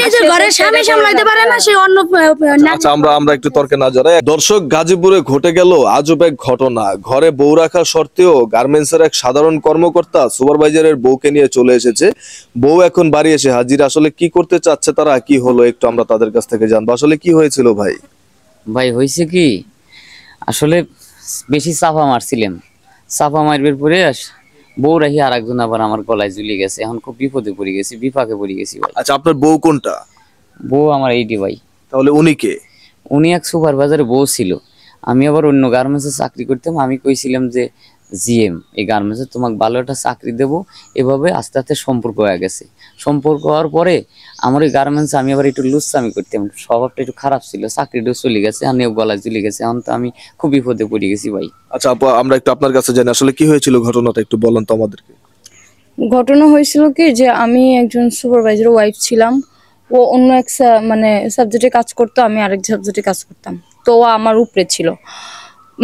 নিজের ঘরে স্বামী সামলাইতে পারে না, সে অন্য। আচ্ছা, আমরা একটু তর্কে না জড়াই। দর্শক, গাজীপুরে ঘটে গেল আজব এক ঘটনা। ঘরে বউ রাখা সত্ত্বেও গার্মেন্টসের এক সাধারণ কর্মকর্তা সুপারভাইজারের বউকে নিয়ে চলে এসেছে। বউ এখন বাড়ি এসে হাজির। আসলে কি করতে চাচ্ছে তারা, কি হলো, একটু আমরা তাদের কাছ থেকে জানবো। আসলে কি হয়েছিল ভাই? ভাই হয়েছে কি, আসলে বেশি চাপা মারছিলাম। চাপা মারবার পরে বউ রাখি আর একজন আবার আমার গলায় ঝুলে গেছে। এখন খুব বিপদে পড়ে গেছি, বিপাকে পড়ে গেছি ভাই। আচ্ছা, আপনার বউ কোনটা? বউ আমার এইটি ভাই। তাহলে উনি কে? উনি এক সুপারভাইজারের বউ ছিল। আমি আবার অন্য গার্মেন্টসে চাকরি করতাম। আমি কইছিলাম যে জিএম, এই গার্মেন্টসে তোমাকে ভালো একটা চাকরি দেবো। এভাবে আস্তে আস্তে সম্পর্ক হয়ে গেছে। সম্পর্ক হওয়ার পরে আমার ওই গার্মেন্টসে আমি আবার একটু লুচ্চামি করতাম, স্বভাবটা একটু খারাপ ছিল। চাকরিটাও চলে গেছে, আমিও গলায় চলে গেছে। এখন তো আমি খুব বিপদে পড়ে গেছি ভাই। আচ্ছা আপু, আমরা একটু আপনার কাছে জানি আসলে কি হয়েছিল, ঘটনাটা একটু বলেন তো আমাদেরকে। ঘটনা হয়েছিল কি, যে আমি একজন সুপারভাইজার ওয়াইফ ছিলাম। ও অন্য এক মানে সাবজেক্টে কাজ করতো, আমি আরেক সাবজেক্টে কাজ করতাম। তো ও আমার উপরে ছিল,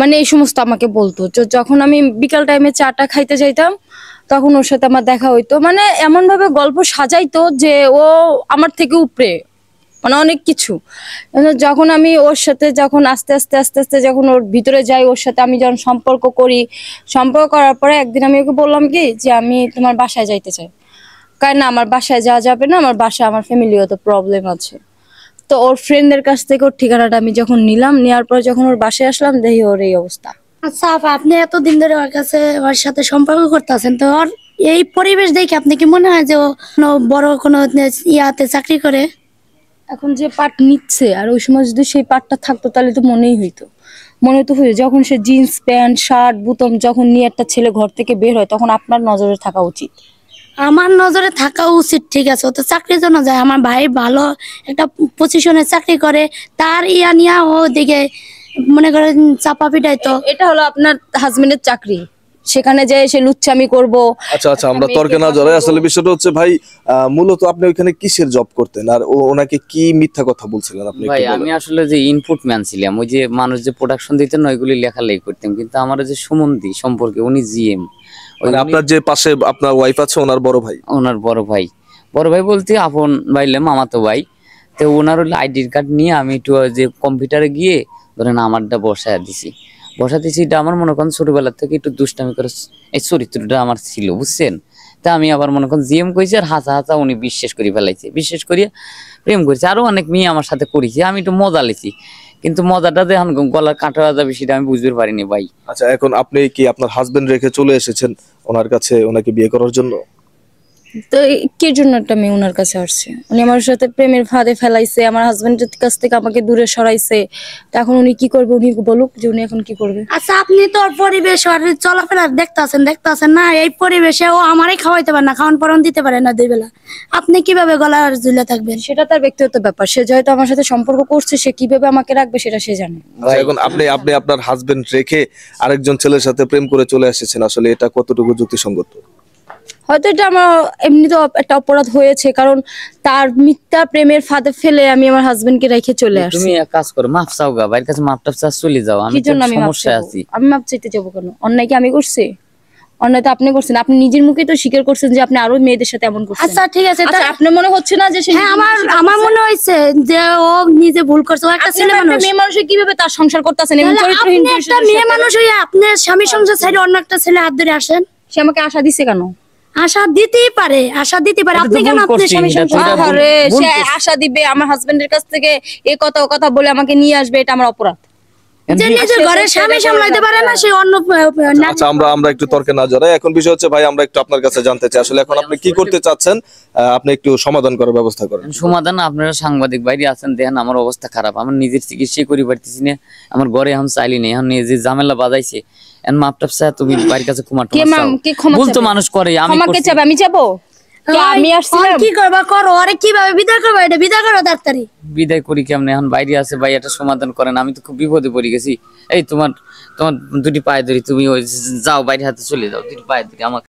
মানে এই সমস্ত আমাকে বলতো। যখন আমি বিকাল টাইমে চাটা খাইতে যাইতাম, তখন ওর সাথে আমার দেখা হইতো। মানে এমন ভাবে গল্প সাজাইতো যে ও আমার থেকে উপরে, মানে অনেক কিছু। যখন আমি ওর সাথে যখন আস্তে আস্তে আস্তে আস্তে যখন ওর ভিতরে যাই, ওর সাথে আমি যখন সম্পর্ক করি, সম্পর্ক করার পরে একদিন আমি ওকে বললাম কি যে আমি তোমার বাসায় যাইতে চাই। কারণ আমার বাসায় যাওয়া যাবে না, আমার বাসায় আমার ফ্যামিলিও তো প্রবলেম আছে। তো ওর ফ্রেন্ডদের কাছ থেকে ওর ঠিকানাটা আমি যখন নিলাম, নেওয়ার পর যখন ওর বাসায় আসলাম, দেখি ওর এই অবস্থা। আচ্ছা আপা, আপনি এতদিন ধরে ওর কাছে ওর সাথে সম্পর্ক করতেছেন, তো ওর এই পরিবেশ দেখে আপনি কি মনে হয় যে ও বড় কোনো ইয়াতে চাকরি করে? এখন যে পাট নিচ্ছে, আর ওই সময় যদি সেই পাটটা থাকতো তাহলে তো মনেই হইতো। মনে তো হইতো যখন সে জিন্স প্যান্ট শার্ট বুতম যখন নিয়ে একটা ছেলে ঘর থেকে বের হয়, তখন আপনার নজরে থাকা উচিত। আমার নজরে থাকা উচিত, ঠিক আছে, ও তো চাকরির জন্য যায়। আমার ভাই ভালো একটা পজিশনে চাকরি করে, তার ইয়া নিয়া ও দিকে মনে করেন চাপা পিটাইতো। এটা হলো আপনার হাজবেন্ডের চাকরি, সেখানে যে সে লুচ্চামি করবো। আচ্ছা আচ্ছা, আমরা তর্কে না জড়াই। আসলে বিষয়টা হচ্ছে ভাই, মূলত আপনি ওইখানে কিসের জব করতেন, আর ওনাকে কি মিথ্যা কথা বলছিলেন আপনি? ভাই আমি আসলে যে ইনপুট ম্যান ছিলাম, ওই যে মানুষ যে প্রোডাকশন দিতেন ওইগুলি লেখালেখি করতাম। কিন্তু আমার যে সুমন্দি সম্পর্কে উনি জিএম, আপনার যে পাশে আপনার ওয়াইফ আছে, ওনার বড় ভাই? ওনার বড় ভাই। বড় ভাই বলতে আপন ভাইলে মামাতো ভাই। তো ওনার হলো আইডি কার্ড নিয়ে আমি একটু যে কম্পিউটারে গিয়ে ধরেন আমারটা বসায় দিছি। এটা আমার মনে করেন ছোটবেলার থেকে একটু দুষ্টামি করে এই চরিত্রটা আমার ছিল, বুঝছেন। তা আমি আবার মনে করেন জিএম কইছি, আর হাসা হাসা উনি বিশ্বাস করে ফেলাইছে। বিশ্বাস করিয়া প্রেম করেছে। আরো অনেক মেয়ে আমার সাথে করেছি, আমি একটু মজা লেছি। কিন্তু মজাটা যে এখন গলার কাঁটা যাবে সেটা আমি বুঝতে পারিনি ভাই। আচ্ছা, এখন আপনি কি আপনার হাজবেন্ড রেখে চলে এসেছেন ওনার কাছে, ওনাকে বিয়ে করার জন্য? তো কি জন্য একটা মেয়ে ওনার কাছে আসছে? উনি আমার সাথে প্রেমের ফাঁদে ফেলাইছে, আমার হাজবেন্ডের কাছ থেকে আমাকে দূরে সরাইছে। এখন উনি কি করবে, উনি বলুক যে উনি এখন কি করবে। আচ্ছা, আপনি তো ওর পরিবেশ আর চলাফেরা দেখতেছেন না, এই পরিবেশে ও আমারই খাওয়াইতে পারে না, খাওয়ান পরন দিতে পারে না 2 বেলা। আপনি কিভাবে গলা ঝুলে থাকবেন? সেটা তার ব্যক্তিগত ব্যাপার। সে যেহেতু আমার সাথে সম্পর্ক করছে, সে কিভাবে আমাকে রাখবে সেটা সে জানে। এখন আপনি আপনার হাজবেন্ড রেখে আরেকজন ছেলের সাথে প্রেম করে চলে এসেছেন, আসলে এটা কতটুকু যুক্তিসঙ্গত? হয়তো এটা আমার এমনি তো একটা অপরাধ হয়েছে, কারণ তার মিথ্যা প্রেমের ফাঁদে ফেলে আমি আমার হাজবেন্ডকে রেখে চলে আসছি। তুমি এক কাজ করো, মাফ চাও গা, বাইরের কাছে মাফ টাফ চা চলে যাও। আমি তো সমস্যায় আছি। আমি মাপ চাইতে যাবো কেন? অন্যায় কি আমি করছি? অন্যায় তো আপনি করছেন। আপনি নিজের মুখে তো স্বীকার করছেন যে আপনি আরো মেয়েদের সাথে এমন করছেন। আচ্ছা ঠিক আছে, আচ্ছা, আপনার মনে হচ্ছে না যে হ্যাঁ আমার মনে হয়েছে যে ও নিজে ভুল করছে। ও একটা ছেলে মানুষ। মেয়ে মানুষ কিভাবে তার সংসার করতেছেন? আপনি একটা মেয়ে মানুষ হইয়া আপনার স্বামী সংসার ছেড়ে অন্য একটা ছেলে হাত ধরে আসেন? সে আমাকে আশা দিছে কেন? আশা দিতেই পারে, আশা দিতে পারে। আপনি কেন আপনার স্বামী সংসার? আরে সে আশা দিবে আমার হাজবেন্ডের কাছ থেকে এই কথা ও কথা বলে আমাকে নিয়ে আসবে, এটা আমার অপরাধ। যে নিজের ঘরে স্বামী সামলাইতে পারে না, সে অন্য। আচ্ছা, আমরা একটু তর্কে না জড়াই। এখন বিষয় হচ্ছে ভাই, আমরা একটু আপনার কাছে জানতে চাই আসলে এখন আপনি কি করতে চাচ্ছেন, আপনি একটু সমাধান করার ব্যবস্থা করেন। সমাধান আপনারা সাংবাদিক বাইরে আছেন, দেখেন আমার অবস্থা খারাপ। আমার নিজের চিকিৎসা করি পারতেছি না, আমার ঘরে এখন চাইলি নেই। এখন যে ঝামেলা বাজাইছে, এখন মাপ টাপ চাই, তুমি বাড়ির কাছে বলতো মানুষ করে। আমি যাবো, আমি আসছিলাম কি করবা করো, আরে কিভাবে বিদায় করবা? এটা বিদায় করো তাড়াতাড়ি। বিদায় করি কেমনে? এখন বাইরে আছে ভাই, এটা সমাধান করেন। আমি তো খুব বিপদে পড়ে গেছি। এই তোমার 2টি পায়ে ধরি, তুমি যাও বাইরে হাতে চলে যাও, 2টি পায়ে ধরি আমাকে।